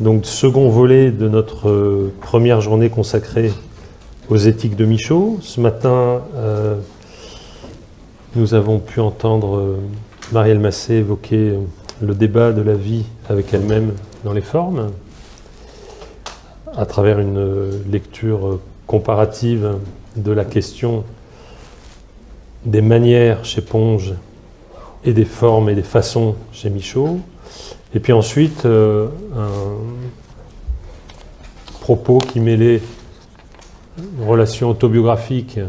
Donc, second volet de notre première journée consacrée aux éthiques de Michaud. Ce matin, nous avons pu entendre Marielle Massé évoquer le débat de la vie avec elle-même dans les formes, à travers une lecture comparative de la question des manières chez Ponge et des formes et des façons chez Michaud. Et puis ensuite, un propos qui mêlait une relation autobiographique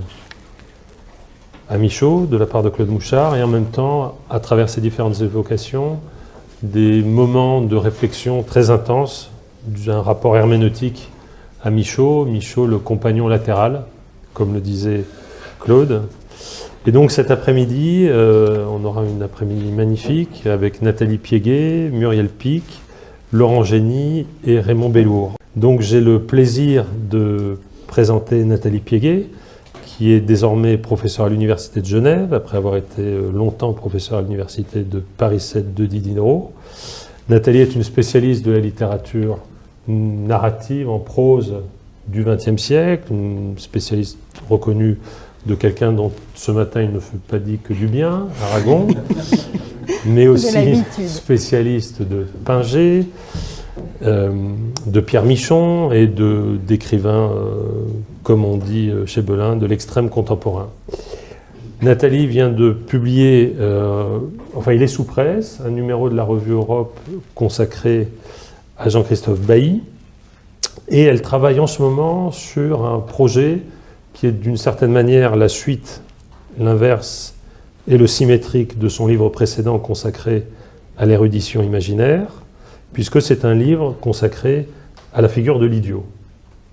à Michaud, de la part de Claude Mouchard, et en même temps, à travers ces différentes évocations, des moments de réflexion très intenses d'un rapport herméneutique à Michaud, le compagnon latéral, comme le disait Claude. Et donc cet après-midi, on aura une après-midi magnifique avec Nathalie Piéguet, Muriel Pic, Laurent Génie et Raymond Bellour. Donc j'ai le plaisir de présenter Nathalie Piéguet, qui est désormais professeure à l'Université de Genève, après avoir été longtemps professeure à l'Université de Paris 7 de Diderot. Nathalie est une spécialiste de la littérature narrative en prose du XXe siècle, une spécialiste reconnue de quelqu'un dont ce matin il ne fut pas dit que du bien, Aragon, mais aussi spécialiste de Pinget, de Pierre Michon et d'écrivains, comme on dit chez Belin, de l'extrême contemporain. Nathalie vient de publier, il est sous presse, un numéro de la revue Europe consacré à Jean-Christophe Bailly, et elle travaille en ce moment sur un projet qui est d'une certaine manière la suite, l'inverse et le symétrique de son livre précédent consacré à l'érudition imaginaire, puisque c'est un livre consacré à la figure de l'idiot.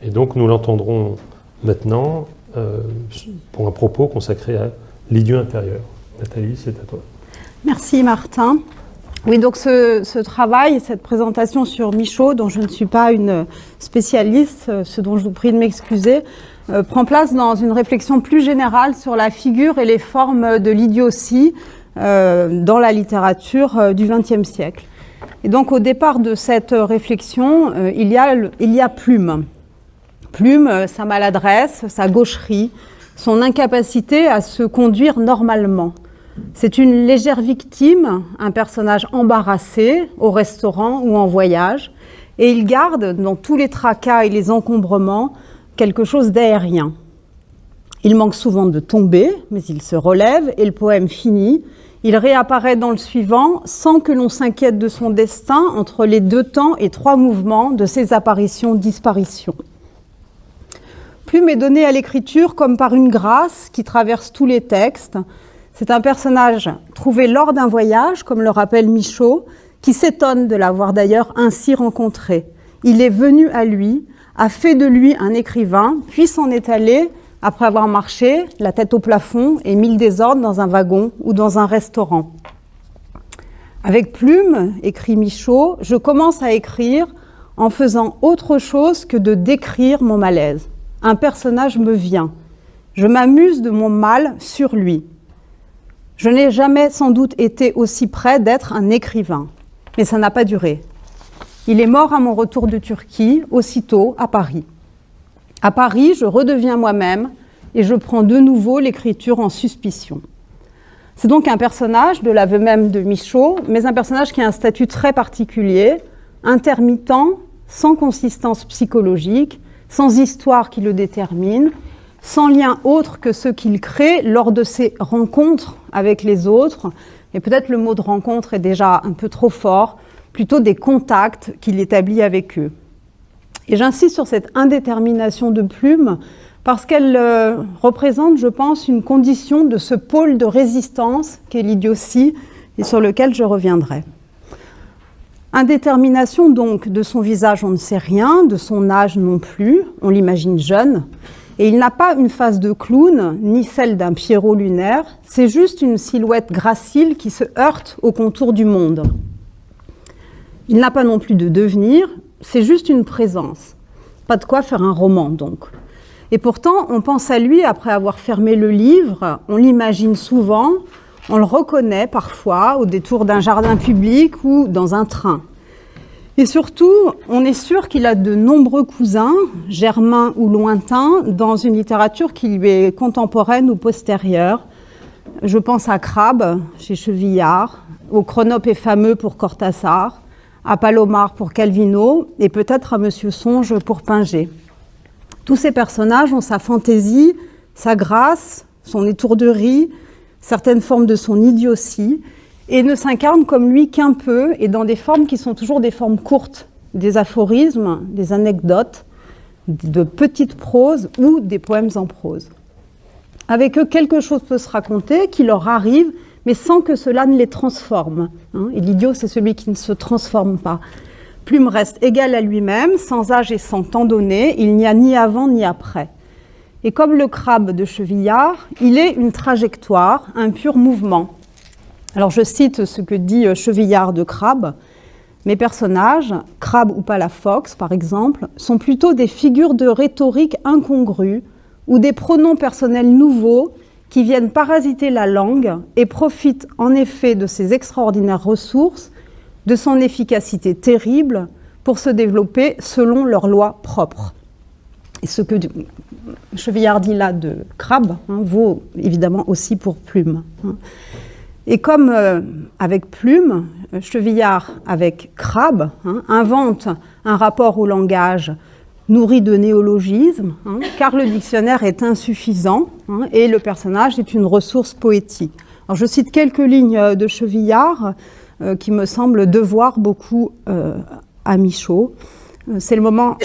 Et donc nous l'entendrons maintenant pour un propos consacré à l'idiot intérieur. Nathalie, c'est à toi. Merci Martin. Oui, donc ce travail, cette présentation sur Michaud, dont je ne suis pas une spécialiste, ce dont je vous prie de m'excuser, prend place dans une réflexion plus générale sur la figure et les formes de l'idiotie dans la littérature du XXe siècle. Et donc au départ de cette réflexion, il y a Plume. Plume, sa maladresse, sa gaucherie, son incapacité à se conduire normalement. C'est une légère victime, un personnage embarrassé au restaurant ou en voyage, et il garde dans tous les tracas et les encombrements quelque chose d'aérien. Il manque souvent de tomber, mais il se relève et le poème finit. Il réapparaît dans le suivant sans que l'on s'inquiète de son destin entre les 2 temps et 3 mouvements de ses apparitions-disparitions. Plume est donné à l'écriture comme par une grâce qui traverse tous les textes. C'est un personnage trouvé lors d'un voyage, comme le rappelle Michaud, qui s'étonne de l'avoir d'ailleurs ainsi rencontré. Il est venu à lui, a fait de lui un écrivain, puis s'en est allé après avoir marché, la tête au plafond et mis le désordre dans un wagon ou dans un restaurant. Avec Plume, écrit Michaud, je commence à écrire en faisant autre chose que de décrire mon malaise. Un personnage me vient. Je m'amuse de mon mal sur lui. Je n'ai jamais sans doute été aussi près d'être un écrivain, mais ça n'a pas duré. Il est mort à mon retour de Turquie, aussitôt à Paris. À Paris, je redeviens moi-même et je prends de nouveau l'écriture en suspicion. C'est donc un personnage, de l'aveu même de Michaud, mais un personnage qui a un statut très particulier, intermittent, sans consistance psychologique, sans histoire qui le détermine, sans lien autre que ceux qu'il crée lors de ses rencontres avec les autres. Et peut-être le mot de rencontre est déjà un peu trop fort, plutôt des contacts qu'il établit avec eux. Et j'insiste sur cette indétermination de Plume parce qu'elle représente, je pense, une condition de ce pôle de résistance qu'est l'idiotie et sur lequel je reviendrai. Indétermination donc de son visage, on ne sait rien, de son âge non plus, on l'imagine jeune, et il n'a pas une face de clown, ni celle d'un Pierrot lunaire, c'est juste une silhouette gracile qui se heurte au contour du monde. Il n'a pas non plus de devenir, c'est juste une présence. Pas de quoi faire un roman donc. Et pourtant, on pense à lui après avoir fermé le livre, on l'imagine souvent, on le reconnaît parfois au détour d'un jardin public ou dans un train. Et surtout, on est sûr qu'il a de nombreux cousins, germains ou lointains, dans une littérature qui lui est contemporaine ou postérieure. Je pense à Crabbe, chez Chevillard, au Chronopes fameux pour Cortázar, à Palomar pour Calvino, et peut-être à Monsieur Songe pour Pinget. Tous ces personnages ont sa fantaisie, sa grâce, son étourderie, certaines formes de son idiotie, et ne s'incarnent comme lui qu'un peu, et dans des formes qui sont toujours des formes courtes, des aphorismes, des anecdotes, de petites proses ou des poèmes en prose. Avec eux, quelque chose peut se raconter, qui leur arrive, mais sans que cela ne les transforme. Et l'idiot, c'est celui qui ne se transforme pas. Plume reste égal à lui-même, sans âge et sans temps donné, il n'y a ni avant ni après. Et comme le Crabbe de Chevillard, il est une trajectoire, un pur mouvement. Alors je cite ce que dit Chevillard de Crabbe. Mes personnages, Crabbe ou Palafox par exemple, sont plutôt des figures de rhétorique incongrues ou des pronoms personnels nouveaux qui viennent parasiter la langue et profitent en effet de ses extraordinaires ressources, de son efficacité terrible pour se développer selon leurs lois propres. Et ce que Chevillard dit là de Crabbe vaut évidemment aussi pour Plume. Et comme avec Plume, Chevillard avec Crabbe invente un rapport au langage nourri de néologismes, car le dictionnaire est insuffisant et le personnage est une ressource poétique. Alors, je cite quelques lignes de Chevillard qui me semblent devoir beaucoup à Michaud. C'est le moment,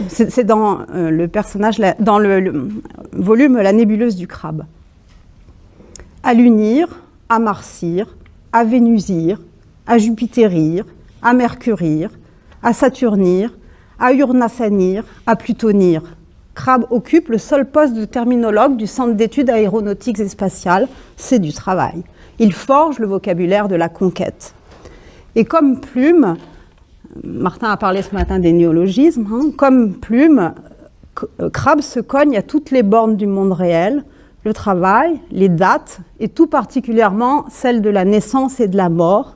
c'est dans le personnage, dans le volume La nébuleuse du crabe. À l'unir, à Marcyr, à Vénusir, à Jupitérir, à Mercurir, à Saturnir, à Urnassanir, à Plutonir. Crabbe occupe le seul poste de terminologue du Centre d'études aéronautiques et spatiales. C'est du travail. Il forge le vocabulaire de la conquête. Et comme Plume, Martin a parlé ce matin des néologismes, comme Plume, Crabbe se cogne à toutes les bornes du monde réel, le travail, les dates, et tout particulièrement celles de la naissance et de la mort.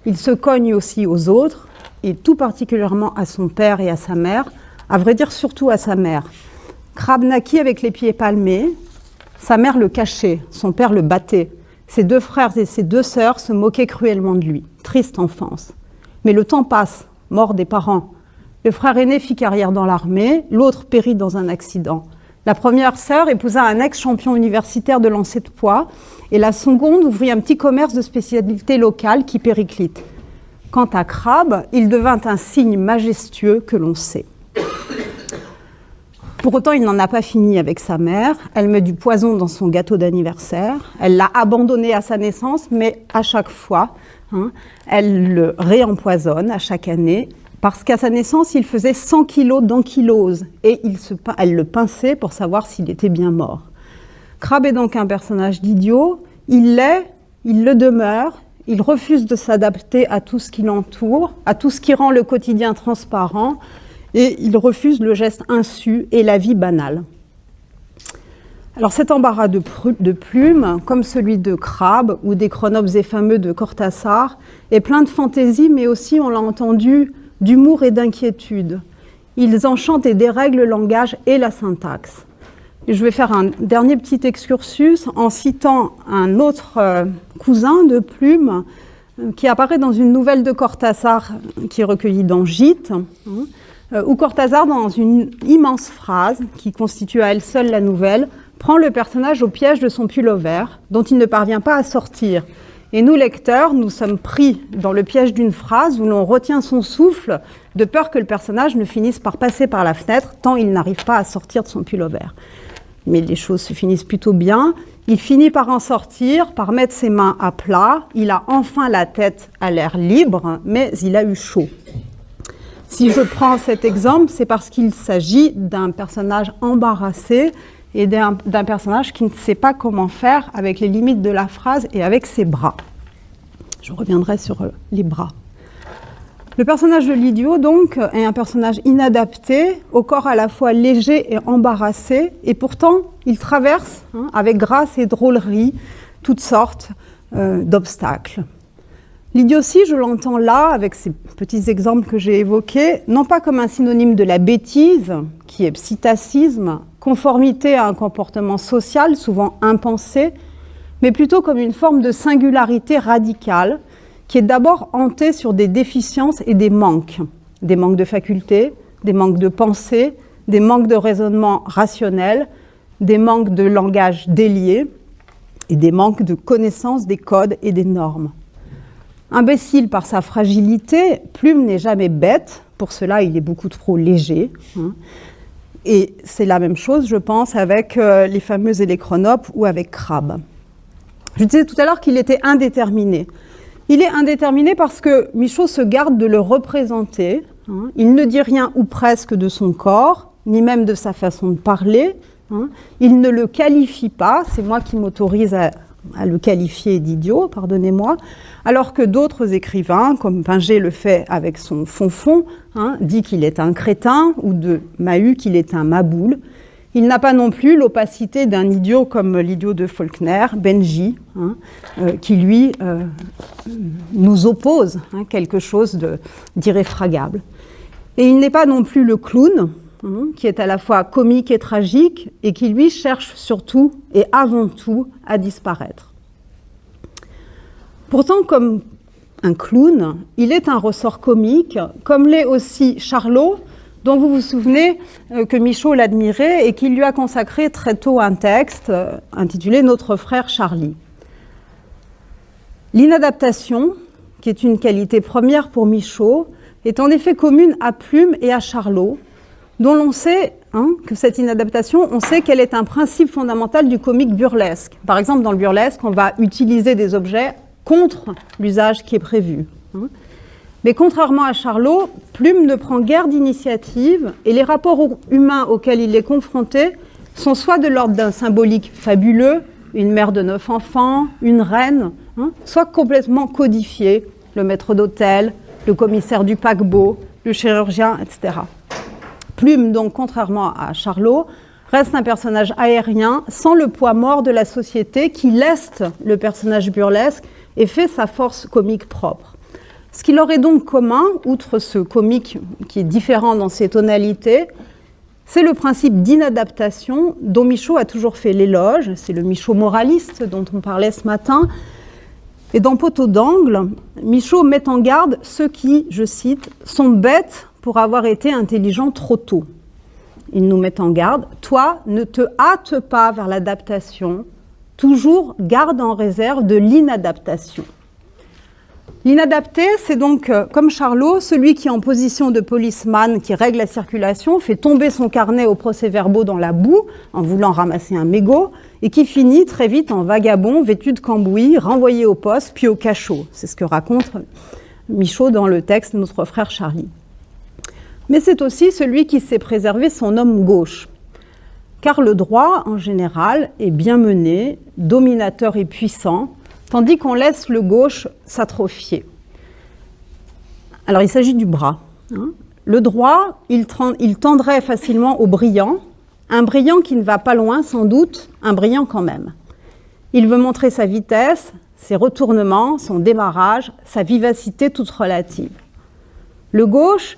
Il se cogne aussi aux autres, et tout particulièrement à son père et à sa mère, à vrai dire surtout à sa mère. Crabbe naquit avec les pieds palmés, sa mère le cachait, son père le battait. Ses deux frères et ses deux sœurs se moquaient cruellement de lui. Triste enfance. Mais le temps passe, mort des parents. Le frère aîné fit carrière dans l'armée, l'autre périt dans un accident. La première sœur épousa un ex-champion universitaire de lancer de poids et la seconde ouvrit un petit commerce de spécialité locale qui périclite. Quant à Crabbe, il devint un signe majestueux que l'on sait. Pour autant, il n'en a pas fini avec sa mère. Elle met du poison dans son gâteau d'anniversaire. Elle l'a abandonné à sa naissance, mais à chaque fois, elle le réempoisonne à chaque année. Parce qu'à sa naissance, il faisait 100 kilos d'ankylose et elle le pinçait pour savoir s'il était bien mort. Crabbe est donc un personnage d'idiot. Il l'est, il le demeure, il refuse de s'adapter à tout ce qui l'entoure, à tout ce qui rend le quotidien transparent, et il refuse le geste insu et la vie banale. Alors cet embarras de Plume, comme celui de Crabbe ou des Chronopes fameux de Cortázar, est plein de fantaisie, mais aussi, on l'a entendu, d'humour et d'inquiétude. Ils enchantent et dérèglent le langage et la syntaxe. Et je vais faire un dernier petit excursus en citant un autre cousin de Plume qui apparaît dans une nouvelle de Cortázar qui est recueillie dans Gite, où Cortázar, dans une immense phrase qui constitue à elle seule la nouvelle, prend le personnage au piège de son pullover, dont il ne parvient pas à sortir. Et nous, lecteurs, nous sommes pris dans le piège d'une phrase où l'on retient son souffle de peur que le personnage ne finisse par passer par la fenêtre tant il n'arrive pas à sortir de son pullover. Mais les choses se finissent plutôt bien. Il finit par en sortir, par mettre ses mains à plat. Il a enfin la tête à l'air libre, mais il a eu chaud. Si je prends cet exemple, c'est parce qu'il s'agit d'un personnage embarrassé et d'un personnage qui ne sait pas comment faire avec les limites de la phrase et avec ses bras. Je reviendrai sur les bras. Le personnage de l'idiot, donc, est un personnage inadapté, au corps à la fois léger et embarrassé, et pourtant, il traverse, avec grâce et drôlerie, toutes sortes d'obstacles. L'idiotie, je l'entends là, avec ces petits exemples que j'ai évoqués, non pas comme un synonyme de la bêtise, qui est psittacisme, conformité à un comportement social, souvent impensé, mais plutôt comme une forme de singularité radicale, qui est d'abord hantée sur des déficiences et des manques de facultés, des manques de pensée, des manques de raisonnement rationnel, des manques de langage délié et des manques de connaissance des codes et des normes. Imbécile par sa fragilité, Plume n'est jamais bête, pour cela il est beaucoup trop léger. Et c'est la même chose, je pense, avec les fameux électronopes ou avec Crabbe. Je disais tout à l'heure qu'il était indéterminé. Il est indéterminé parce que Michaud se garde de le représenter. Il ne dit rien ou presque de son corps, ni même de sa façon de parler. Il ne le qualifie pas, c'est moi qui m'autorise à le qualifier d'idiot, pardonnez-moi, alors que d'autres écrivains, comme Pinget le fait avec son Fonfon, dit qu'il est un crétin, ou de Mahut qu'il est un maboule. Il n'a pas non plus l'opacité d'un idiot comme l'idiot de Faulkner, Benji, qui lui nous oppose quelque chose d'irréfragable. Et il n'est pas non plus le clown, qui est à la fois comique et tragique, et qui lui cherche surtout et avant tout à disparaître. Pourtant, comme un clown, il est un ressort comique, comme l'est aussi Charlot, dont vous vous souvenez que Michaud l'admirait et qui lui a consacré très tôt un texte intitulé « Notre frère Charlie ». L'inadaptation, qui est une qualité première pour Michaud, est en effet commune à Plume et à Charlot, dont l'on sait que cette inadaptation, on sait qu'elle est un principe fondamental du comique burlesque. Par exemple, dans le burlesque, on va utiliser des objets contre l'usage qui est prévu. Mais contrairement à Charlot, Plume ne prend guère d'initiative et les rapports humains auxquels il est confronté sont soit de l'ordre d'un symbolique fabuleux, une mère de 9 enfants, une reine, soit complètement codifiés, le maître d'hôtel, le commissaire du paquebot, le chirurgien, etc. Plume, donc, contrairement à Charlot, reste un personnage aérien sans le poids mort de la société qui leste le personnage burlesque et fait sa force comique propre. Ce qui leur est donc commun, outre ce comique qui est différent dans ses tonalités, c'est le principe d'inadaptation dont Michaud a toujours fait l'éloge. C'est le Michaud moraliste dont on parlait ce matin. Et dans Poteau d'angle, Michaud met en garde ceux qui, je cite, sont bêtes pour avoir été intelligents trop tôt. Il nous met en garde, toi, ne te hâte pas vers l'adaptation, toujours garde en réserve de l'inadaptation. L'inadapté, c'est donc, comme Charlot, celui qui, en position de policeman qui règle la circulation, fait tomber son carnet au procès-verbaux dans la boue, en voulant ramasser un mégot, et qui finit très vite en vagabond, vêtu de cambouis, renvoyé au poste, puis au cachot. C'est ce que raconte Michaud dans le texte « Notre frère Charlie ». Mais c'est aussi celui qui sait préserver son homme gauche. Car le droit, en général, est bien mené, dominateur et puissant, tandis qu'on laisse le gauche s'atrophier. Alors, il s'agit du bras. Le droit, il tendrait facilement au brillant, un brillant qui ne va pas loin, sans doute, un brillant quand même. Il veut montrer sa vitesse, ses retournements, son démarrage, sa vivacité toute relative. Le gauche,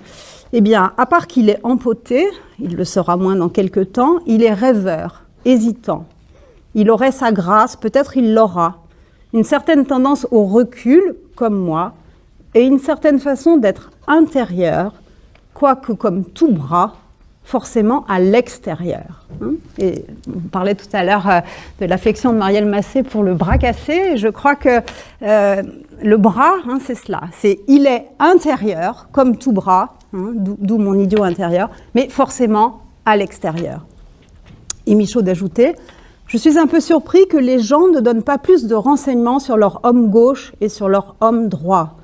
eh bien, à part qu'il est empoté, il le sera moins dans quelques temps, il est rêveur, hésitant. Il aurait sa grâce, peut-être il l'aura, une certaine tendance au recul, comme moi, et une certaine façon d'être intérieur, quoique comme tout bras, forcément à l'extérieur. Et on parlait tout à l'heure de l'affection de Marielle Massé pour le bras cassé, et je crois que le bras, c'est cela, il est intérieur, comme tout bras, d'où mon idiot intérieur, mais forcément à l'extérieur. Et Michaud d'ajouter, je suis un peu surpris que les gens ne donnent pas plus de renseignements sur leur homme gauche et sur leur homme droit.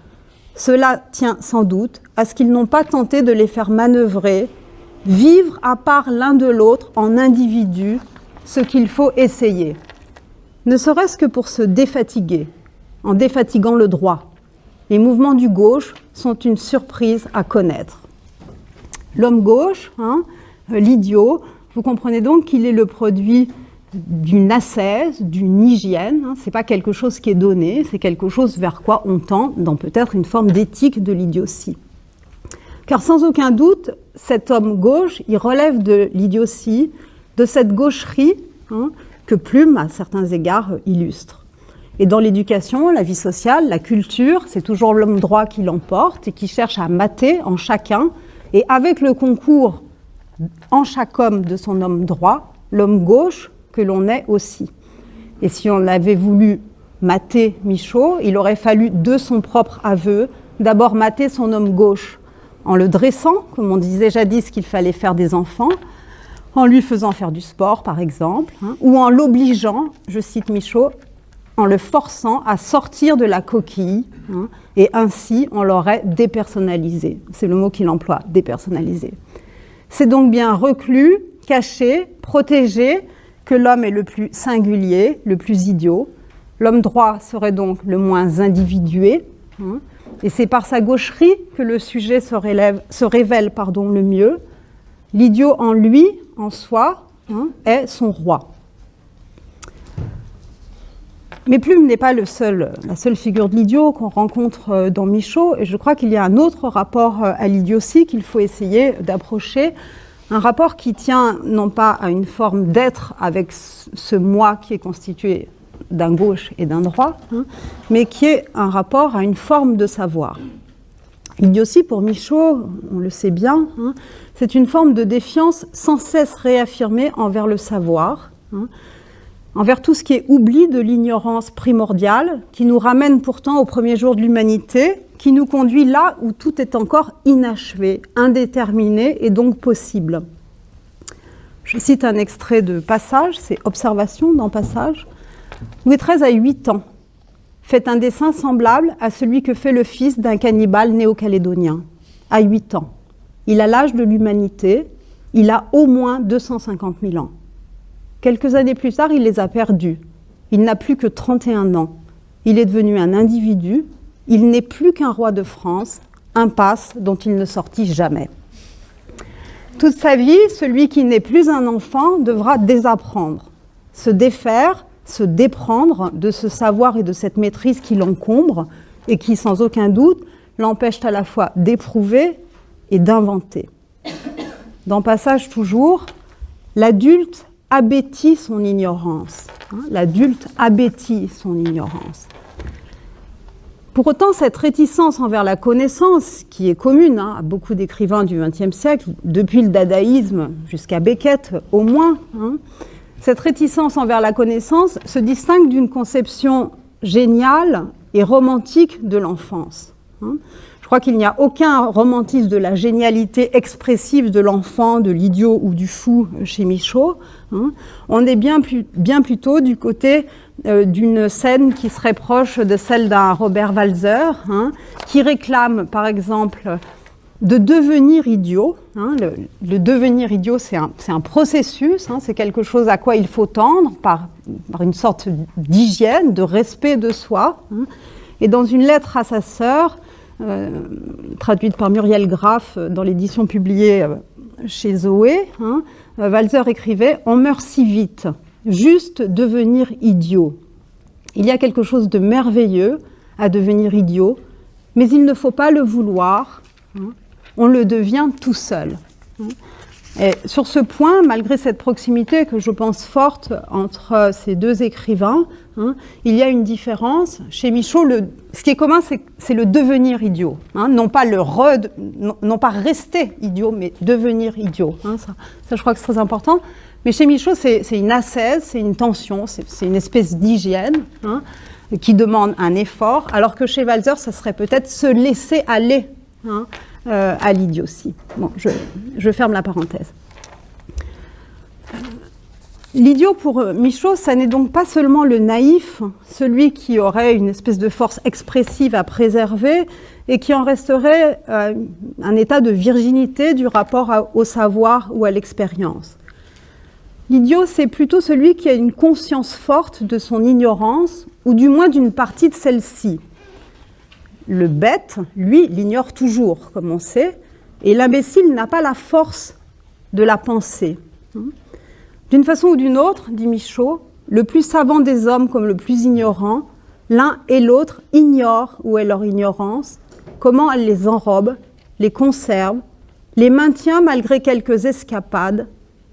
Cela tient sans doute à ce qu'ils n'ont pas tenté de les faire manœuvrer, vivre à part l'un de l'autre en individu, ce qu'il faut essayer. Ne serait-ce que pour se défatiguer, en défatiguant le droit. Les mouvements du gauche sont une surprise à connaître. L'homme gauche, l'idiot, vous comprenez donc qu'il est le produit d'une ascèse, d'une hygiène. Ce n'est pas quelque chose qui est donné, c'est quelque chose vers quoi on tend dans peut-être une forme d'éthique de l'idiotie. Car sans aucun doute, cet homme gauche, il relève de l'idiotie, de cette gaucherie que Plume, à certains égards, illustre. Et dans l'éducation, la vie sociale, la culture, c'est toujours l'homme droit qui l'emporte et qui cherche à mater en chacun, et avec le concours en chaque homme de son homme droit, l'homme gauche que l'on est aussi. Et si on avait voulu mater Michaud, il aurait fallu, de son propre aveu, d'abord mater son homme gauche, en le dressant, comme on disait jadis qu'il fallait faire des enfants, en lui faisant faire du sport, par exemple, ou en l'obligeant, je cite Michaud, en le forçant à sortir de la coquille, et ainsi on l'aurait dépersonnalisé. C'est le mot qu'il emploie, dépersonnalisé. C'est donc bien reclus, caché, protégé, que l'homme est le plus singulier, le plus idiot. L'homme droit serait donc le moins individué, et c'est par sa gaucherie que le sujet se révèle le mieux. L'idiot en lui, en soi, est son roi. Mais Plume n'est pas la seule figure de l'idiot qu'on rencontre dans Michaud, et je crois qu'il y a un autre rapport à l'idiotie qu'il faut essayer d'approcher, un rapport qui tient non pas à une forme d'être avec ce moi qui est constitué d'un gauche et d'un droit, mais qui est un rapport à une forme de savoir. L'idiotie, pour Michaud, on le sait bien, c'est une forme de défiance sans cesse réaffirmée envers le savoir, envers tout ce qui est oubli de l'ignorance primordiale, qui nous ramène pourtant au premier jour de l'humanité, qui nous conduit là où tout est encore inachevé, indéterminé et donc possible. Je cite un extrait de Passage, c'est Observation dans Passage. Louis XIII a 8 ans, fait un dessin semblable à celui que fait le fils d'un cannibale néo-calédonien, à 8 ans. Il a l'âge de l'humanité, il a au moins 250 000 ans. Quelques années plus tard, il les a perdus. Il n'a plus que 31 ans. Il est devenu un individu. Il n'est plus qu'un roi de France, impasse dont il ne sortit jamais. Toute sa vie, celui qui n'est plus un enfant devra désapprendre, se défaire, se déprendre de ce savoir et de cette maîtrise qui l'encombre et qui, sans aucun doute, l'empêche à la fois d'éprouver et d'inventer. Dans Passage toujours, l'adulte abêtit son ignorance. L'adulte abêtit son ignorance. Pour autant, cette réticence envers la connaissance, qui est commune à beaucoup d'écrivains du XXe siècle, depuis le dadaïsme jusqu'à Beckett au moins, cette réticence envers la connaissance se distingue d'une conception géniale et romantique de l'enfance. Je crois qu'il n'y a aucun romantisme de la génialité expressive de l'enfant, de l'idiot ou du fou chez Michaud. On est bien plutôt du côté d'une scène qui serait proche de celle d'un Robert Walser, qui réclame par exemple de devenir idiot. Le devenir idiot, c'est un processus, c'est quelque chose à quoi il faut tendre par une sorte d'hygiène, de respect de soi. Et dans une lettre à sa sœur, traduite par Muriel Graff dans l'édition publiée chez Zoé, Walser écrivait « On meurt si vite, juste devenir idiot. Il y a quelque chose de merveilleux à devenir idiot, mais il ne faut pas le vouloir, on le devient tout seul. » Et sur ce point, malgré cette proximité que je pense forte entre ces deux écrivains, il y a une différence. Chez Michaud, ce qui est commun, c'est le devenir idiot. Non pas non pas rester idiot, mais devenir idiot. Ça, je crois que c'est très important. Mais chez Michaud, c'est une ascèse, c'est une tension, c'est une espèce d'hygiène qui demande un effort, alors que chez Walser, ça serait peut-être se laisser aller à l'idiotie. Bon, je ferme la parenthèse. L'idiot pour Michaud, ça n'est donc pas seulement le naïf, celui qui aurait une espèce de force expressive à préserver et qui en resterait un état de virginité du rapport au savoir ou à l'expérience. L'idiot, c'est plutôt celui qui a une conscience forte de son ignorance, ou du moins d'une partie de celle-ci. Le bête, lui, l'ignore toujours, comme on sait, et l'imbécile n'a pas la force de la pensée. D'une façon ou d'une autre, dit Michaud, le plus savant des hommes comme le plus ignorant, l'un et l'autre ignorent où est leur ignorance, comment elle les enrobe, les conserve, les maintient malgré quelques escapades,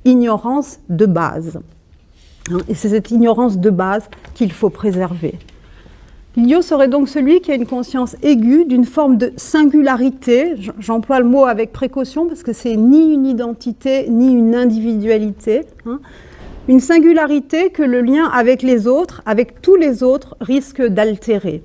ignorance de base. Et c'est cette ignorance de base qu'il faut préserver. L'idiot serait donc celui qui a une conscience aiguë d'une forme de singularité, j'emploie le mot avec précaution parce que c'est ni une identité ni une individualité, une singularité que le lien avec les autres, avec tous les autres, risque d'altérer.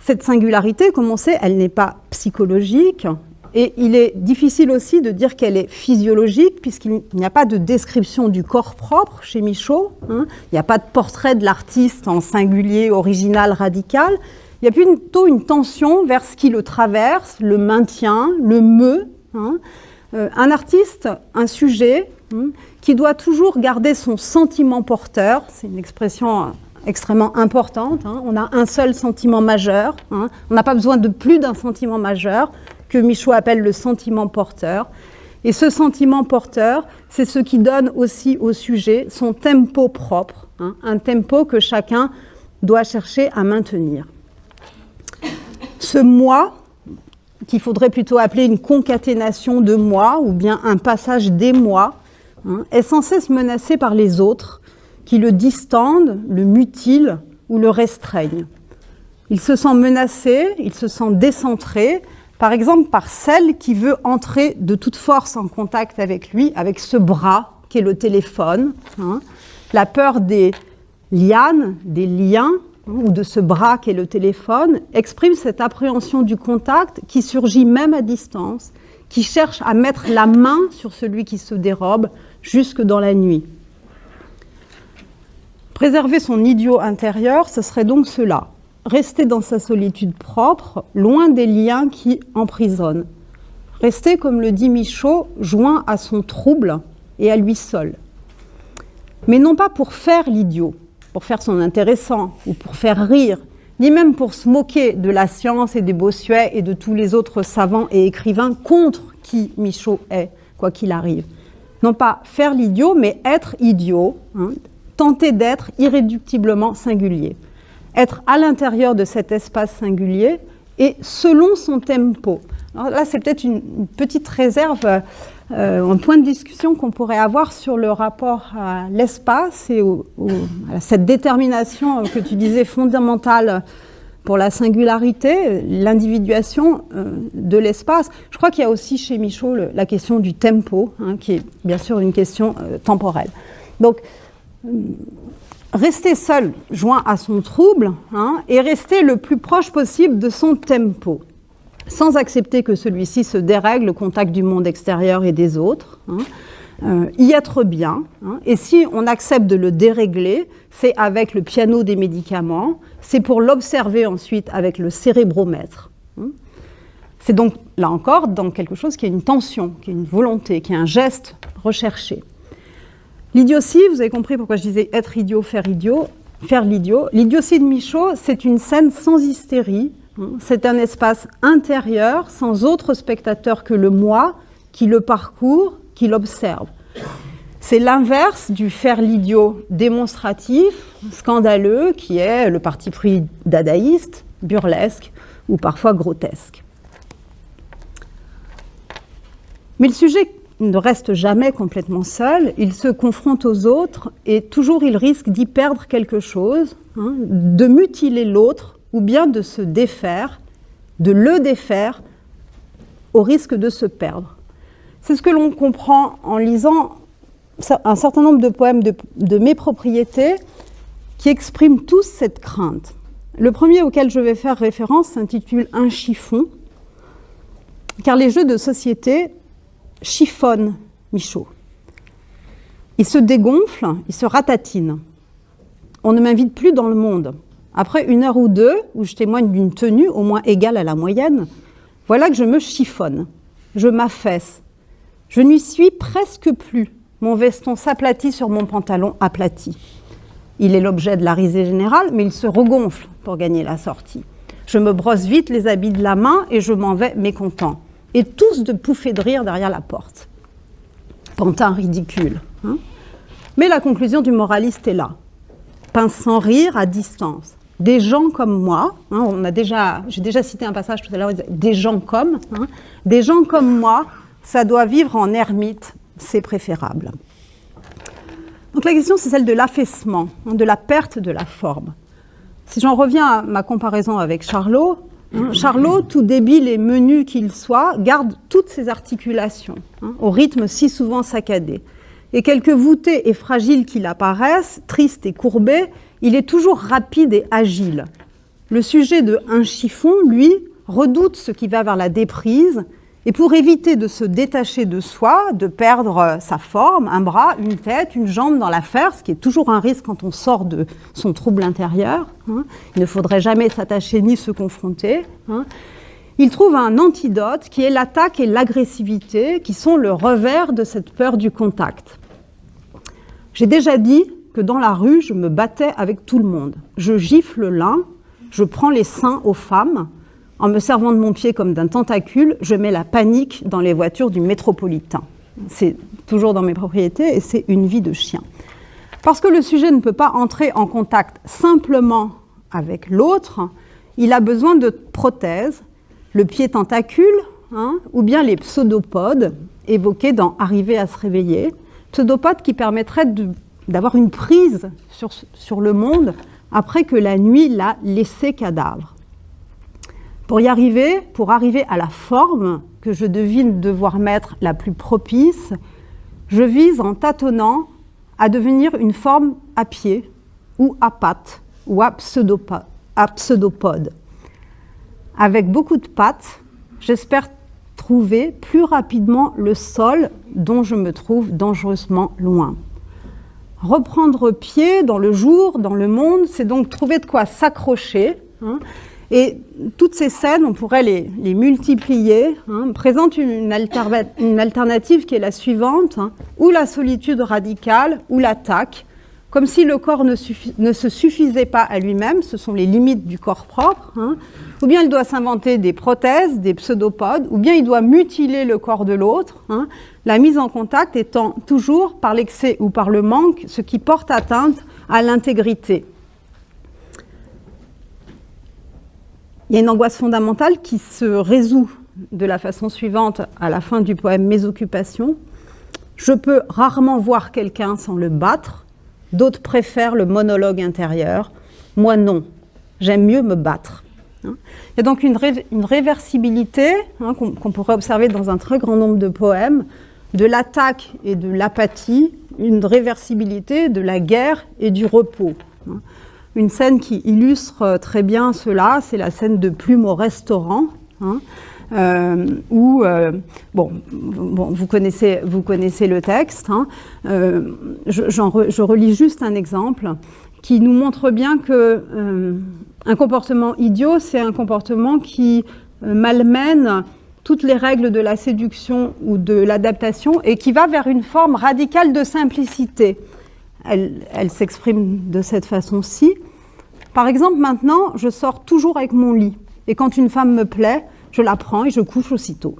Cette singularité, comme on sait, elle n'est pas psychologique, et il est difficile aussi de dire qu'elle est physiologique, puisqu'il n'y a pas de description du corps propre chez Michaud, il n'y a pas de portrait de l'artiste en singulier, original, radical, il y a plutôt une tension vers ce qui le traverse, le maintient, le meut. Un artiste, un sujet, qui doit toujours garder son sentiment porteur, c'est une expression extrêmement importante, on a un seul sentiment majeur, on n'a pas besoin de plus d'un sentiment majeur, que Michaud appelle le sentiment porteur. Et ce sentiment porteur, c'est ce qui donne aussi au sujet son tempo propre, un tempo que chacun doit chercher à maintenir. Ce moi, qu'il faudrait plutôt appeler une concaténation de moi, ou bien un passage des moi, est sans cesse menacé par les autres, qui le distendent, le mutilent ou le restreignent. Il se sent menacé, il se sent décentré, par exemple par celle qui veut entrer de toute force en contact avec lui, avec ce bras qu'est le téléphone. La peur des lianes, des liens, ou de ce bras qu'est le téléphone, exprime cette appréhension du contact qui surgit même à distance, qui cherche à mettre la main sur celui qui se dérobe jusque dans la nuit. Préserver son idiot intérieur, ce serait donc cela. Rester dans sa solitude propre, loin des liens qui emprisonnent. Rester, comme le dit Michaud, joint à son trouble et à lui seul. Mais non pas pour faire l'idiot, pour faire son intéressant ou pour faire rire, ni même pour se moquer de la science et des Bossuet et de tous les autres savants et écrivains contre qui Michaud est, quoi qu'il arrive. Non pas faire l'idiot, mais être idiot, tenter d'être irréductiblement singulier. Être à l'intérieur de cet espace singulier et selon son tempo. Alors là, c'est peut-être une petite réserve, un point de discussion qu'on pourrait avoir sur le rapport à l'espace et à cette détermination que tu disais fondamentale pour la singularité, l'individuation de l'espace. Je crois qu'il y a aussi chez Michaud la question du tempo, qui est bien sûr une question temporelle. Donc, rester seul, joint à son trouble, et rester le plus proche possible de son tempo, sans accepter que celui-ci se dérègle au contact du monde extérieur et des autres, y être bien, et si on accepte de le dérégler, c'est avec le piano des médicaments, c'est pour l'observer ensuite avec le cérébromètre. C'est donc, là encore, dans quelque chose qui est une tension, qui est une volonté, qui est un geste recherché. L'idiotie, vous avez compris pourquoi je disais être idiot, faire l'idiot. L'idiotie de Michaud, c'est une scène sans hystérie, c'est un espace intérieur, sans autre spectateur que le moi, qui le parcourt, qui l'observe. C'est l'inverse du faire l'idiot démonstratif, scandaleux, qui est le parti pris dadaïste, burlesque ou parfois grotesque. Mais le sujet ne reste jamais complètement seul, il se confronte aux autres et toujours il risque d'y perdre quelque chose, de mutiler l'autre ou bien de se défaire, de le défaire au risque de se perdre. C'est ce que l'on comprend en lisant un certain nombre de poèmes de mes propriétés qui expriment tous cette crainte. Le premier auquel je vais faire référence s'intitule « Un chiffon », car les jeux de société chiffonne Michaud. Il se dégonfle, il se ratatine. On ne m'invite plus dans le monde. Après 1 heure ou 2, où je témoigne d'une tenue au moins égale à la moyenne, voilà que je me chiffonne, je m'affaisse. Je n'y suis presque plus. Mon veston s'aplatit sur mon pantalon aplati. Il est l'objet de la risée générale, mais il se regonfle pour gagner la sortie. Je me brosse vite les habits de la main et je m'en vais mécontent. Et tous de pouffer de rire derrière la porte. Pantin ridicule. Mais la conclusion du moraliste est là. Pince sans rire, à distance. Des gens comme moi, j'ai déjà cité un passage tout à l'heure, des gens comme, des gens comme moi, ça doit vivre en ermite, c'est préférable. Donc la question, c'est celle de l'affaissement, de la perte de la forme. Si j'en reviens à ma comparaison avec Charlot, Charlot, tout débile et menu qu'il soit, garde toutes ses articulations, au rythme si souvent saccadé. Et quelque voûté et fragile qu'il apparaisse, triste et courbé, il est toujours rapide et agile. Le sujet de Un chiffon, lui, redoute ce qui va vers la déprise, et pour éviter de se détacher de soi, de perdre sa forme, un bras, une tête, une jambe dans l'affaire, ce qui est toujours un risque quand on sort de son trouble intérieur, il ne faudrait jamais s'attacher ni se confronter, il trouve un antidote qui est l'attaque et l'agressivité, qui sont le revers de cette peur du contact. J'ai déjà dit que dans la rue, je me battais avec tout le monde. Je gifle l'un, je prends les seins aux femmes. En me servant de mon pied comme d'un tentacule, je mets la panique dans les voitures du métropolitain. C'est toujours dans mes propriétés et c'est une vie de chien. Parce que le sujet ne peut pas entrer en contact simplement avec l'autre, il a besoin de prothèses, le pied tentacule, ou bien les pseudopodes évoqués dans Arriver à se réveiller, pseudopodes qui permettraient d'avoir une prise sur le monde après que la nuit l'a laissé cadavre. Pour arriver à la forme que je devine devoir mettre la plus propice, je vise en tâtonnant à devenir une forme à pied ou à pattes ou à pseudopode. Avec beaucoup de pattes, j'espère trouver plus rapidement le sol dont je me trouve dangereusement loin. Reprendre pied dans le jour, dans le monde, c'est donc trouver de quoi s'accrocher. Et toutes ces scènes, on pourrait les multiplier, présentent une alternative qui est la suivante, ou la solitude radicale, ou l'attaque, comme si le corps ne se suffisait pas à lui-même, ce sont les limites du corps propre, ou bien il doit s'inventer des prothèses, des pseudopodes, ou bien il doit mutiler le corps de l'autre, la mise en contact étant toujours, par l'excès ou par le manque, ce qui porte atteinte à l'intégrité. Il y a une angoisse fondamentale qui se résout de la façon suivante à la fin du poème « Mes occupations ». Je peux rarement voir quelqu'un sans le battre, d'autres préfèrent le monologue intérieur. Moi non, j'aime mieux me battre. Il y a donc une réversibilité qu'on pourrait observer dans un très grand nombre de poèmes, de l'attaque et de l'apathie, une réversibilité de la guerre et du repos. Une scène qui illustre très bien cela, c'est la scène de Plume au restaurant, où, vous connaissez le texte, je relis juste un exemple qui nous montre bien que un comportement idiot, c'est un comportement qui malmène toutes les règles de la séduction ou de l'adaptation et qui va vers une forme radicale de simplicité. Elle s'exprime de cette façon-ci. Par exemple, maintenant, je sors toujours avec mon lit. Et quand une femme me plaît, je la prends et je couche aussitôt.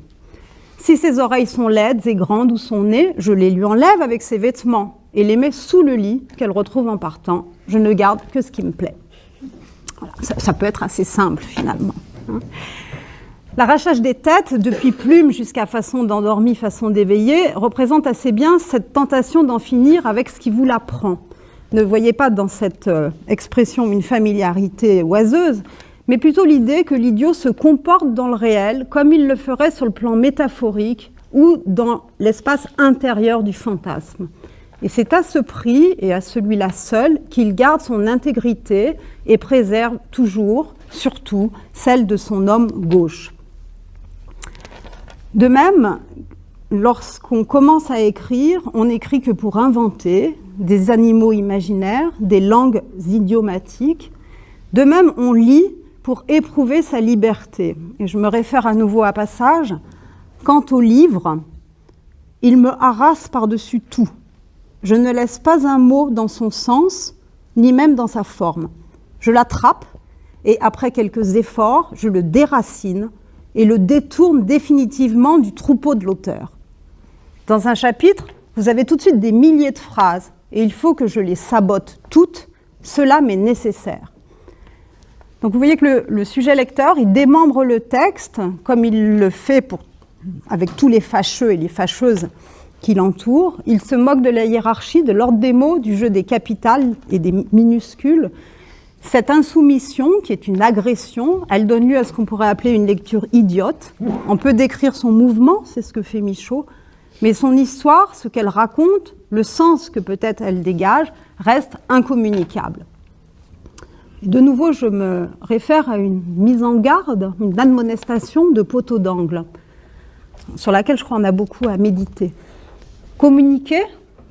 Si ses oreilles sont laides et grandes ou son nez, je les lui enlève avec ses vêtements et les mets sous le lit qu'elle retrouve en partant. Je ne garde que ce qui me plaît. Voilà, ça peut être assez simple, finalement. L'arrachage des têtes, depuis Plume jusqu'à façon d'endormi, façon d'éveillé, représente assez bien cette tentation d'en finir avec ce qui vous la prend. Ne voyez pas dans cette expression une familiarité oiseuse, mais plutôt l'idée que l'idiot se comporte dans le réel comme il le ferait sur le plan métaphorique ou dans l'espace intérieur du fantasme. Et c'est à ce prix, et à celui-là seul, qu'il garde son intégrité et préserve toujours, surtout, celle de son homme gauche. De même, lorsqu'on commence à écrire, on n'écrit que pour inventer des animaux imaginaires, des langues idiomatiques. De même, on lit pour éprouver sa liberté. Et je me réfère à nouveau à passage. Quant au livre, il me harasse par-dessus tout. Je ne laisse pas un mot dans son sens, ni même dans sa forme. Je l'attrape et après quelques efforts, je le déracine et le détourne définitivement du troupeau de l'auteur. Dans un chapitre, vous avez tout de suite des milliers de phrases, et il faut que je les sabote toutes, cela m'est nécessaire. Donc vous voyez que le sujet lecteur, il démembre le texte, comme il le fait avec tous les fâcheux et les fâcheuses qui l'entourent. Il se moque de la hiérarchie, de l'ordre des mots, du jeu des capitales et des minuscules. Cette insoumission, qui est une agression, elle donne lieu à ce qu'on pourrait appeler une lecture idiote. On peut décrire son mouvement, c'est ce que fait Michaud, mais son histoire, ce qu'elle raconte, le sens que peut-être elle dégage, reste incommunicable. De nouveau, je me réfère à une mise en garde, une admonestation de poteau d'angle, sur laquelle je crois on a beaucoup à méditer. Communiquer,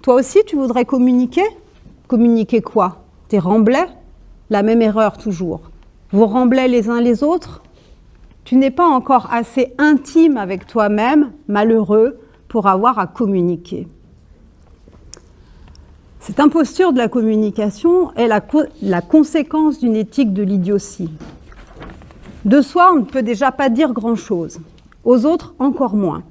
toi aussi tu voudrais communiquer? Communiquer quoi? Tes remblais? La même erreur toujours. Vous remblais les uns les autres? Tu n'es pas encore assez intime avec toi-même, malheureux, pour avoir à communiquer. Cette imposture de la communication est la conséquence d'une éthique de l'idiotie. De soi, on ne peut déjà pas dire grand-chose. Aux autres, encore moins.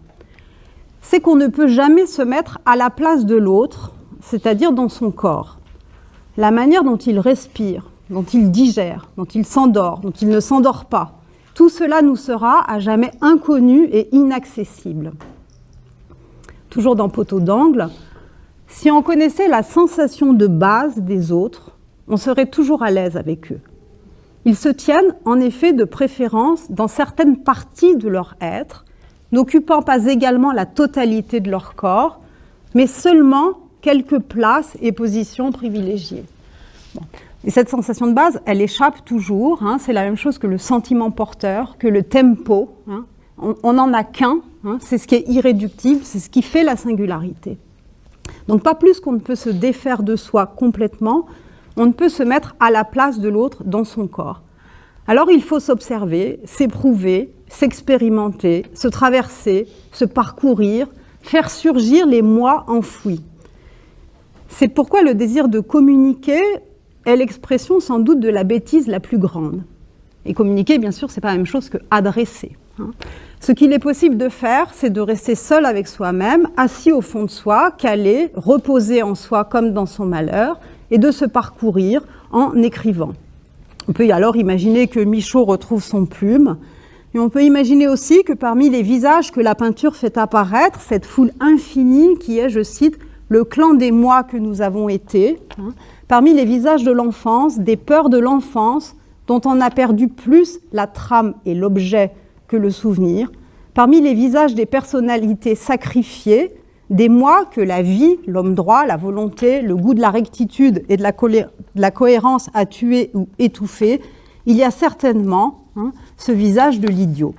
C'est qu'on ne peut jamais se mettre à la place de l'autre, c'est-à-dire dans son corps. La manière dont il respire, dont il digère, dont il s'endort, dont il ne s'endort pas, tout cela nous sera à jamais inconnu et inaccessible. Toujours dans Poteau d'angle, si on connaissait la sensation de base des autres, on serait toujours à l'aise avec eux. Ils se tiennent en effet de préférence dans certaines parties de leur être, n'occupant pas également la totalité de leur corps, mais seulement quelques places et positions privilégiées. Bon. Et cette sensation de base, elle échappe toujours, hein, c'est la même chose que le sentiment porteur, que le tempo, hein. On n'en a qu'un, hein, c'est ce qui est irréductible, c'est ce qui fait la singularité. Donc pas plus qu'on ne peut se défaire de soi complètement, on ne peut se mettre à la place de l'autre dans son corps. Alors il faut s'observer, s'éprouver, s'expérimenter, se traverser, se parcourir, faire surgir les moi enfouis. C'est pourquoi le désir de communiquer est l'expression sans doute de la bêtise la plus grande. Et communiquer, bien sûr, c'est pas la même chose que adresser, hein. Ce qu'il est possible de faire, c'est de rester seul avec soi-même, assis au fond de soi, calé, reposé en soi comme dans son malheur, et de se parcourir en écrivant. On peut alors imaginer que Michaud retrouve son plume, et on peut imaginer aussi que parmi les visages que la peinture fait apparaître, cette foule infinie qui est, je cite, le clan des moi que nous avons été, hein, parmi les visages de l'enfance, des peurs de l'enfance, dont on a perdu plus la trame et l'objet que le souvenir, parmi les visages des personnalités sacrifiées, des moi que la vie, l'homme droit, la volonté, le goût de la rectitude et de la cohérence a tué ou étouffé, il y a certainement, hein, ce visage de l'idiot.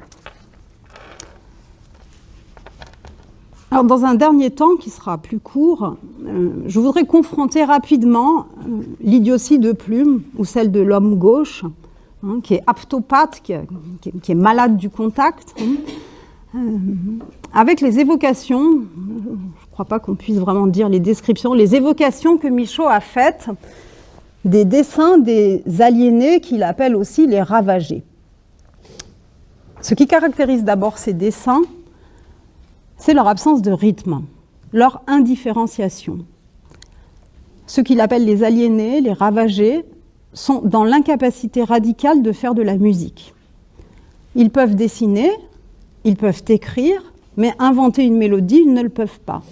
Alors, dans un dernier temps, qui sera plus court, je voudrais confronter rapidement l'idiotie de Plume, ou celle de l'homme gauche, hein, qui est aptopathe, qui est malade du contact, hein, avec les évocations, je ne crois pas qu'on puisse vraiment dire les descriptions, les évocations que Michaud a faites des dessins des aliénés qu'il appelle aussi les ravagés. Ce qui caractérise d'abord ces dessins, c'est leur absence de rythme, leur indifférenciation. Ceux qu'il appelle les aliénés, les ravagés, sont dans l'incapacité radicale de faire de la musique. Ils peuvent dessiner, ils peuvent écrire, mais inventer une mélodie, ils ne le peuvent pas.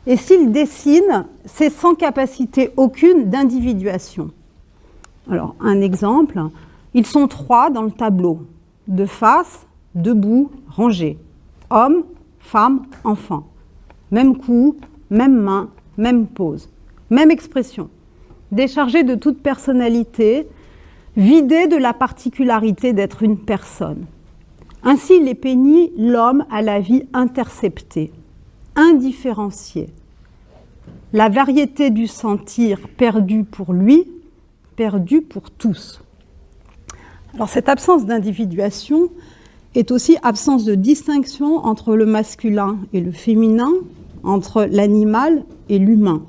Et s'ils dessinent, c'est sans capacité aucune d'individuation. Alors, un exemple, ils sont 3 dans le tableau, de face, debout, rangés. Hommes, femmes, enfants. Même cou, même main, même pose, même expression. Déchargés de toute personnalité, vidés de la particularité d'être une personne. Ainsi, il est peigné l'homme à la vie interceptée, indifférencié. La variété du sentir perdue pour lui, perdue pour tous. Alors cette absence d'individuation est aussi absence de distinction entre le masculin et le féminin, entre l'animal et l'humain.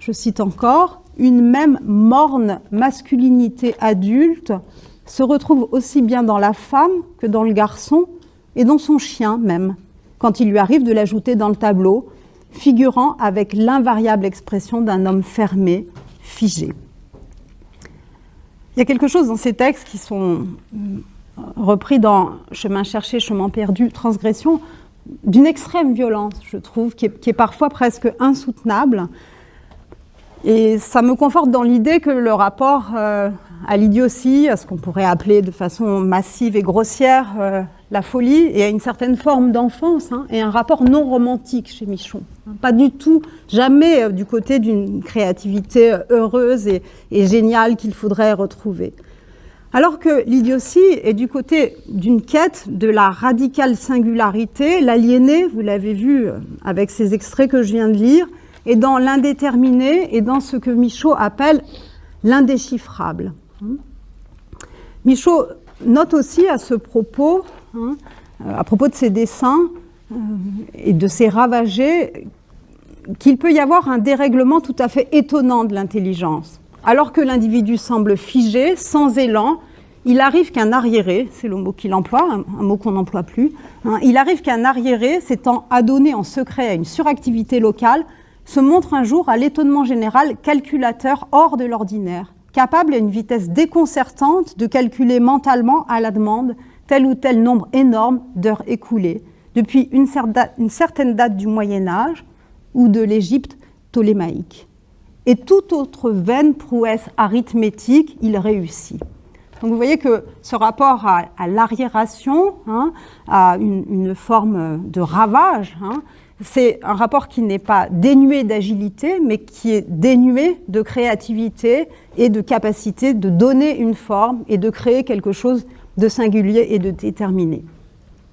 Je cite encore, une même morne masculinité adulte se retrouve aussi bien dans la femme que dans le garçon et dans son chien même, quand il lui arrive de l'ajouter dans le tableau, figurant avec l'invariable expression d'un homme fermé, figé. Il y a quelque chose dans ces textes qui sont repris dans Chemin cherché, chemin perdu, transgression, d'une extrême violence, je trouve, qui est parfois presque insoutenable. Et ça me conforte dans l'idée que le rapport à l'idiotie, à ce qu'on pourrait appeler de façon massive et grossière la folie, et à une certaine forme d'enfance, et un rapport non romantique chez Michaud. Pas du tout, jamais du côté d'une créativité heureuse et géniale qu'il faudrait retrouver. Alors que l'idiotie est du côté d'une quête de la radicale singularité, l'aliéné, vous l'avez vu avec ces extraits que je viens de lire, et dans l'indéterminé et dans ce que Michaud appelle l'indéchiffrable. Michaud note aussi à ce propos, à propos de ses dessins et de ses ravagés, qu'il peut y avoir un dérèglement tout à fait étonnant de l'intelligence. Alors que l'individu semble figé, sans élan, il arrive qu'un arriéré, c'est le mot qu'il emploie, un mot qu'on n'emploie plus, il arrive qu'un arriéré, s'étant adonné en secret à une suractivité locale, se montre un jour à l'étonnement général calculateur hors de l'ordinaire, capable à une vitesse déconcertante de calculer mentalement à la demande tel ou tel nombre énorme d'heures écoulées, depuis une certaine date du Moyen-Âge ou de l'Égypte ptolémaïque. Et toute autre vaine prouesse arithmétique, il réussit. Donc vous voyez que ce rapport à l'arriération, à une forme de ravage, c'est un rapport qui n'est pas dénué d'agilité, mais qui est dénué de créativité et de capacité de donner une forme et de créer quelque chose de singulier et de déterminé.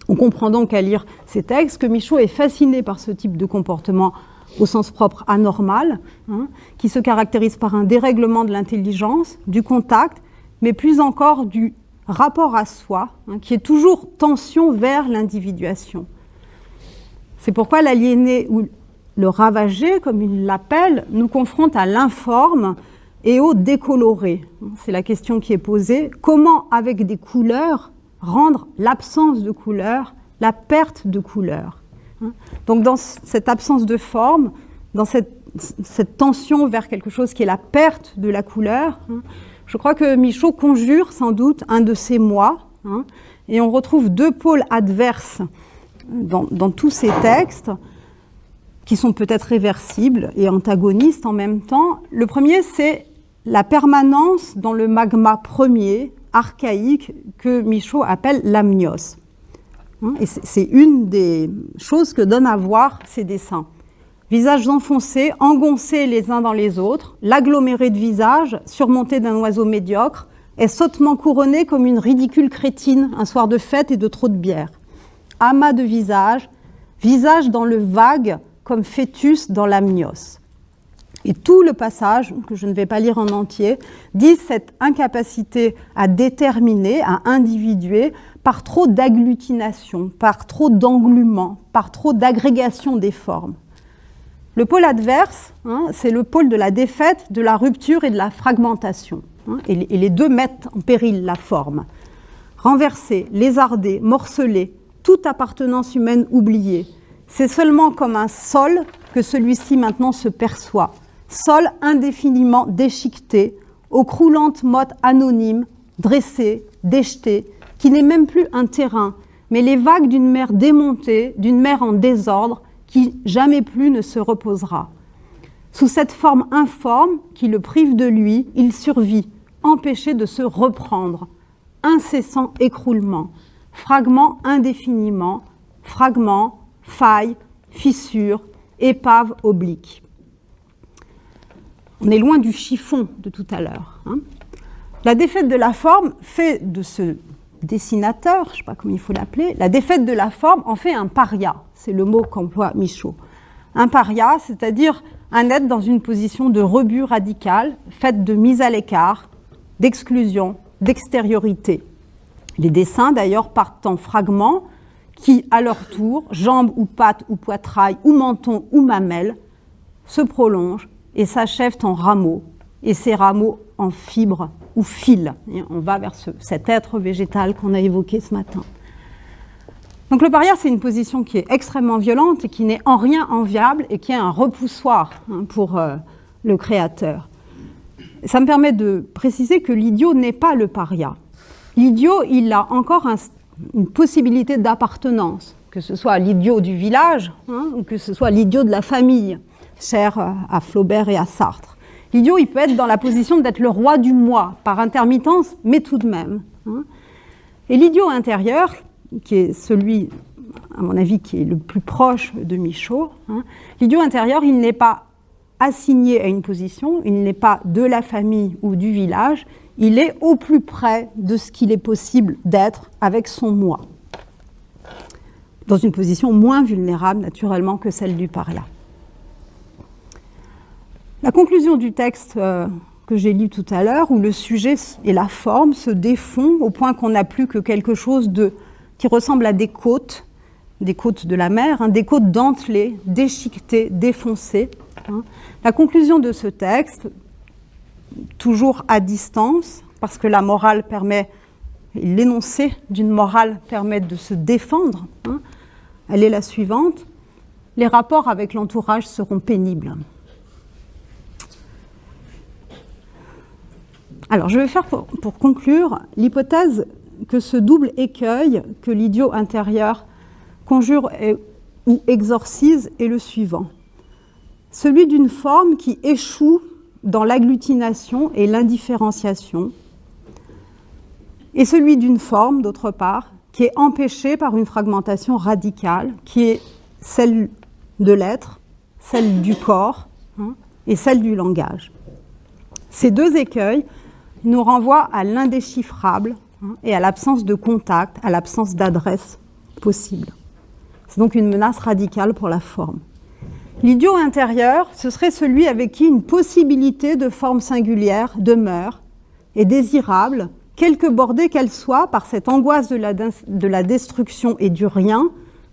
On comprend donc à lire ces textes que Michaud est fasciné par ce type de comportement au sens propre anormal, qui se caractérise par un dérèglement de l'intelligence, du contact, mais plus encore du rapport à soi, qui est toujours tension vers l'individuation. C'est pourquoi l'aliéné ou le ravagé, comme il l'appelle, nous confronte à l'informe et au décoloré. C'est la question qui est posée. Comment, avec des couleurs, rendre l'absence de couleurs la perte de couleurs ? Donc dans cette absence de forme, dans cette tension vers quelque chose qui est la perte de la couleur, je crois que Michaud conjure sans doute un de ces moi, et on retrouve deux pôles adverses dans tous ces textes, qui sont peut-être réversibles et antagonistes en même temps. Le premier, c'est la permanence dans le magma premier, archaïque, que Michaud appelle l'amnios. Et c'est une des choses que donnent à voir ces dessins. Visages enfoncés, engoncés les uns dans les autres, l'aggloméré de visages, surmonté d'un oiseau médiocre, est sottement couronné comme une ridicule crétine, un soir de fête et de trop de bière. Amas de visages, visages dans le vague, comme fœtus dans l'amnios. Et tout le passage, que je ne vais pas lire en entier, dit cette incapacité à déterminer, à individuer, par trop d'agglutination, par trop d'englument, par trop d'agrégation des formes. Le pôle adverse, c'est le pôle de la défaite, de la rupture et de la fragmentation. Et les deux mettent en péril la forme. Renversé, lézardé, morcelé, toute appartenance humaine oubliée. C'est seulement comme un sol que celui-ci maintenant se perçoit. Sol indéfiniment déchiqueté, aux croulantes mottes anonymes, dressées, déjetées, qui n'est même plus un terrain, mais les vagues d'une mer démontée, d'une mer en désordre, qui jamais plus ne se reposera. Sous cette forme informe qui le prive de lui, il survit, empêché de se reprendre. Incessant écroulement, fragment indéfiniment, fragment, faille, fissure, épave oblique. On est loin du chiffon de tout à l'heure. La défaite de la forme fait de ce dessinateur, je ne sais pas comment il faut l'appeler, la défaite de la forme en fait un paria, c'est le mot qu'emploie Michaud. Un paria, c'est-à-dire un être dans une position de rebut radical, faite de mise à l'écart, d'exclusion, d'extériorité. Les dessins d'ailleurs partent en fragments qui, à leur tour, jambes ou pattes ou poitrail ou menton ou mamelles, se prolongent et s'achèvent en rameaux, et ces rameaux en fibres ou fils. Et on va vers cet être végétal qu'on a évoqué ce matin. Donc Donc le paria, c'est une position qui est extrêmement violente et qui n'est en rien enviable et qui est un repoussoir pour le créateur. Ça me permet de préciser que l'idiot n'est pas le paria. L'idiot, il a encore une possibilité d'appartenance, que ce soit l'idiot du village ou que ce soit l'idiot de la famille, cher à Flaubert et à Sartre. L'idiot, il peut être dans la position d'être le roi du moi, par intermittence, mais tout de même. Et l'idiot intérieur, qui est celui, à mon avis, qui est le plus proche de Michaud, l'idiot intérieur, il n'est pas assigné à une position, il n'est pas de la famille ou du village, il est au plus près de ce qu'il est possible d'être avec son moi, dans une position moins vulnérable, naturellement, que celle du paria. La conclusion du texte que j'ai lu tout à l'heure, où le sujet et la forme se défont au point qu'on n'a plus que quelque chose qui ressemble à des côtes de la mer, des côtes dentelées, déchiquetées, défoncées. La conclusion de ce texte, toujours à distance, parce que la morale permet, l'énoncé d'une morale permet de se défendre, elle est la suivante: les rapports avec l'entourage seront pénibles. Alors, je vais faire pour conclure l'hypothèse que ce double écueil que l'idiot intérieur conjure ou exorcise est le suivant. Celui d'une forme qui échoue dans l'agglutination et l'indifférenciation, et celui d'une forme, d'autre part, qui est empêchée par une fragmentation radicale, qui est celle de l'être, celle du corps et celle du langage. Ces deux écueils nous renvoient à l'indéchiffrable et à l'absence de contact, à l'absence d'adresse possible. C'est donc une menace radicale pour la forme. L'idiot intérieur, ce serait celui avec qui une possibilité de forme singulière demeure et désirable, quelque bordée qu'elle soit par cette angoisse de la destruction et du rien,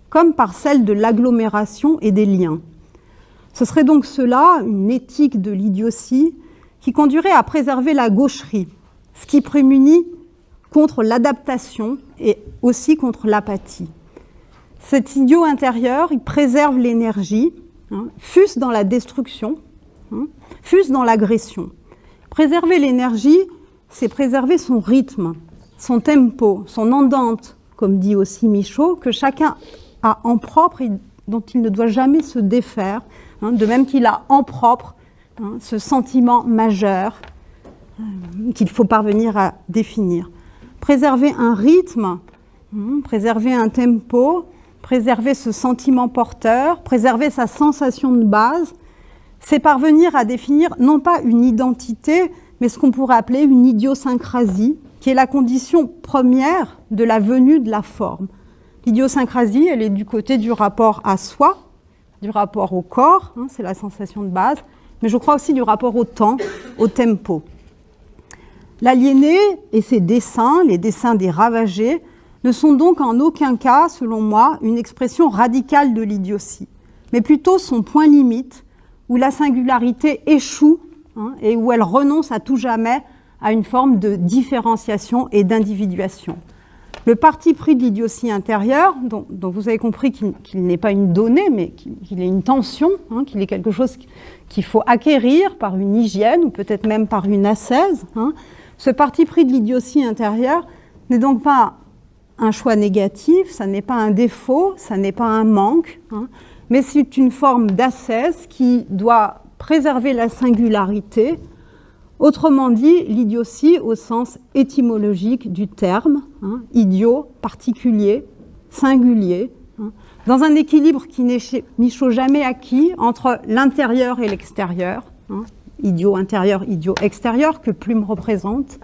comme par celle de l'agglomération et des liens. Ce serait donc cela, une éthique de l'idiotie, qui conduirait à préserver la gaucherie, ce qui prémunit contre l'adaptation et aussi contre l'apathie. Cet idiot intérieur, il préserve l'énergie, fût-ce dans la destruction, fût-ce dans l'agression. Préserver l'énergie, c'est préserver son rythme, son tempo, son andante, comme dit aussi Michaud, que chacun a en propre et dont il ne doit jamais se défaire, de même qu'il a en propre ce sentiment majeur qu'il faut parvenir à définir. Préserver un rythme, préserver un tempo, préserver ce sentiment porteur, préserver sa sensation de base, c'est parvenir à définir non pas une identité, mais ce qu'on pourrait appeler une idiosyncrasie, qui est la condition première de la venue de la forme. L'idiosyncrasie, elle est du côté du rapport à soi, du rapport au corps, c'est la sensation de base, mais je crois aussi du rapport au temps, au tempo. L'aliéné et ses dessins, les dessins des ravagés, ne sont donc en aucun cas, selon moi, une expression radicale de l'idiotie, mais plutôt son point limite, où la singularité échoue et où elle renonce à tout jamais à une forme de différenciation et d'individuation. Le parti pris de l'idiotie intérieure, dont vous avez compris qu'il n'est pas une donnée, mais qu'il est une tension, qu'il est quelque chose qu'il faut acquérir par une hygiène ou peut-être même par une ascèse, ce parti pris de l'idiotie intérieure n'est donc pas un choix négatif, ça n'est pas un défaut, ça n'est pas un manque, mais c'est une forme d'ascèse qui doit préserver la singularité, autrement dit l'idiotie au sens étymologique du terme, idiot, particulier, singulier, dans un équilibre qui n'est chez Michaud jamais acquis entre l'intérieur et l'extérieur, idiot intérieur, idiot extérieur, que Plume représente,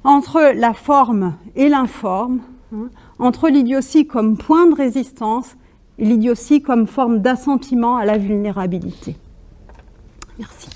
entre la forme et l'informe, entre l'idiotie comme point de résistance et l'idiotie comme forme d'assentiment à la vulnérabilité. Merci.